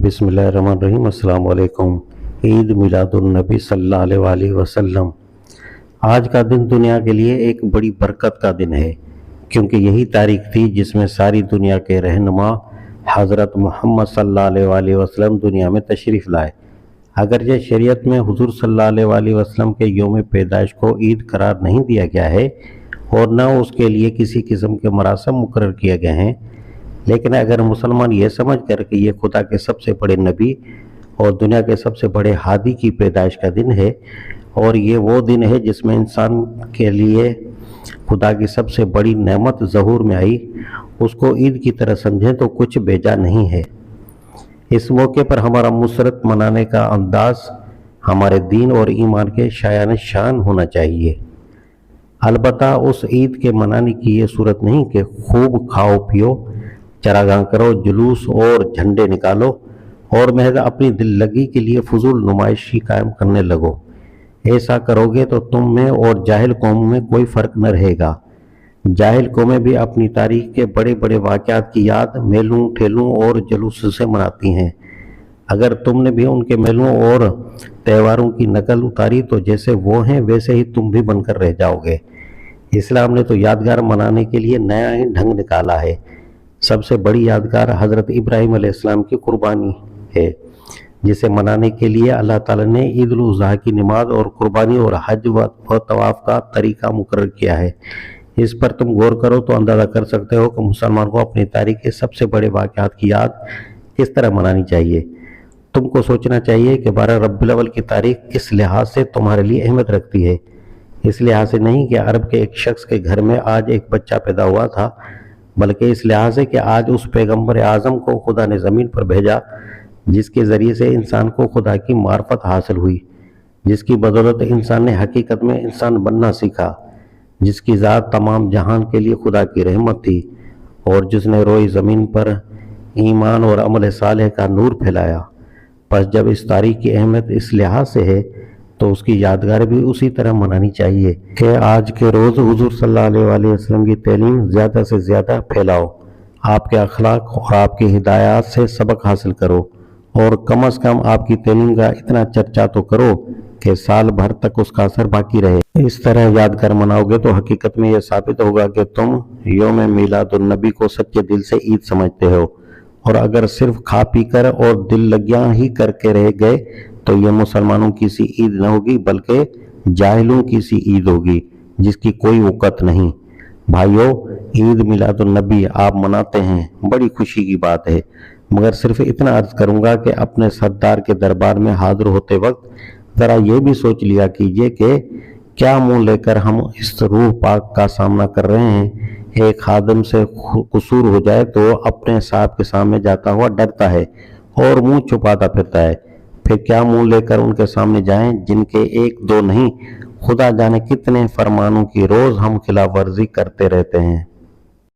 बिस्मिल्लाहिर्रहमानिर्रहीम। अस्सलाम वालेकुम। ईद मिलादुन्नबी सल्लल्लाहु अलैहि वसल्लम। आज का दिन दुनिया के लिए एक बड़ी बरकत का दिन है, क्योंकि यही तारीख थी जिसमें सारी दुनिया के रहनुमा हज़रत मोहम्मद सल्लल्लाहु अलैहि वसल्लम दुनिया में तशरीफ़ लाए। अगरचे शरीयत में हुज़ूर सल्लल्लाहु अलैहि वसल्लम के यौम पैदाइश को ईद करार नहीं दिया गया है और न उसके लिए किसी किस्म के मरासम मुकर्रर किए गए हैं, लेकिन अगर मुसलमान ये समझ कर कि ये खुदा के सबसे बड़े नबी और दुनिया के सबसे बड़े हादी की पैदाइश का दिन है और ये वो दिन है जिसमें इंसान के लिए खुदा की सबसे बड़ी नेमत ज़हूर में आई, उसको ईद की तरह समझें तो कुछ बेजा नहीं है। इस मौके पर हमारा मुसरत मनाने का अंदाज हमारे दीन और ईमान के शायान शान होना चाहिए। अलबत्ता उस ईद के मनाने की ये सूरत नहीं कि खूब खाओ पियो, चरागाह करो, जुलूस और झंडे निकालो और महज अपनी दिल लगी के लिए फजूल नुमाइशी कायम करने लगो। ऐसा करोगे तो तुम में और जाहिल कौम में कोई फ़र्क न रहेगा। जाहिल कौमें भी अपनी तारीख के बड़े बड़े वाक़यात की याद मेलों ठेलों और जुलूस से मनाती हैं। अगर तुमने भी उनके मेलों और त्योहारों की नकल उतारी तो जैसे वो हैं वैसे ही तुम भी बनकर रह जाओगे। इस्लाम ने तो यादगार मनाने के लिए नया ही ढंग निकाला है। सबसे बड़ी यादगार हज़रत इब्राहीम अलैहिस्सलाम की कुर्बानी है, जिसे मनाने के लिए अल्लाह ताला ने ईद उल अज़हा की नमाज और कुर्बानी और हज व तवाफ़ का तरीका मुकर्रर किया है। इस पर तुम गौर करो तो अंदाज़ा कर सकते हो कि मुसलमान को अपनी तारीख के सबसे बड़े वाक़यात की याद किस तरह मनानी चाहिए। तुमको सोचना चाहिए कि 12 रबीउल अव्वल की तारीख किस लिहाज से तुम्हारे लिए अहमियत रखती है। इस लिहाज से नहीं कि अरब के एक शख्स के घर में आज एक बच्चा पैदा हुआ था, बल्कि इस लिहाज से कि आज उस पैगंबर आज़म को खुदा ने ज़मीन पर भेजा जिसके ज़रिए से इंसान को खुदा की मार्फत हासिल हुई, जिसकी बदौलत इंसान ने हकीकत में इंसान बनना सीखा, जिसकी ज़ात तमाम जहान के लिए खुदा की रहमत थी और जिसने रोई ज़मीन पर ईमान और अमल सालेह का नूर फैलाया। बस जब इस तारीख की अहमियत इस लिहाज से है तो उसकी यादगार भी उसी तरह मनानी चाहिए कि आज के रोज़ हुज़ूर सल्लल्लाहु अलैहि वसल्लम की तालीम ज़्यादा से ज़्यादा फैलाओ, आपके अखलाक और आपकी हिदायत से सबक हासिल करो और कम अज़ कम आपकी तालीम का इतना चर्चा तो करो कि साल भर तक उसका असर बाकी रहे। इस तरह यादगार मनाओगे तो हकीकत में यह साबित होगा कि तुम यौम मिलादुन्नबी को सच्चे दिल से ईद समझते हो, और अगर सिर्फ खा पी कर और दिल लगियां ही करके रह गए तो ये मुसलमानों की सी ईद न होगी बल्कि जाहिलों की सी ईद होगी जिसकी कोई औकत नहीं। भाइयों, ईद मिलादुन्नबी आप मनाते हैं, बड़ी खुशी की बात है, मगर सिर्फ इतना अर्ज करूंगा कि अपने सरदार के दरबार में हाजिर होते वक्त ज़रा ये भी सोच लिया कीजिए कि क्या मुंह लेकर हम इस रूह पाक का सामना कर रहे हैं। एक खादिम से कसूर हो जाए तो अपने साहब के सामने जाता हुआ डरता है और मुंह छुपाता फिरता है, फिर क्या मुंह लेकर उनके सामने जाएं जिनके एक दो नहीं खुदा जाने कितने फरमानों की रोज़ हम खिलाफ वर्जी करते रहते हैं।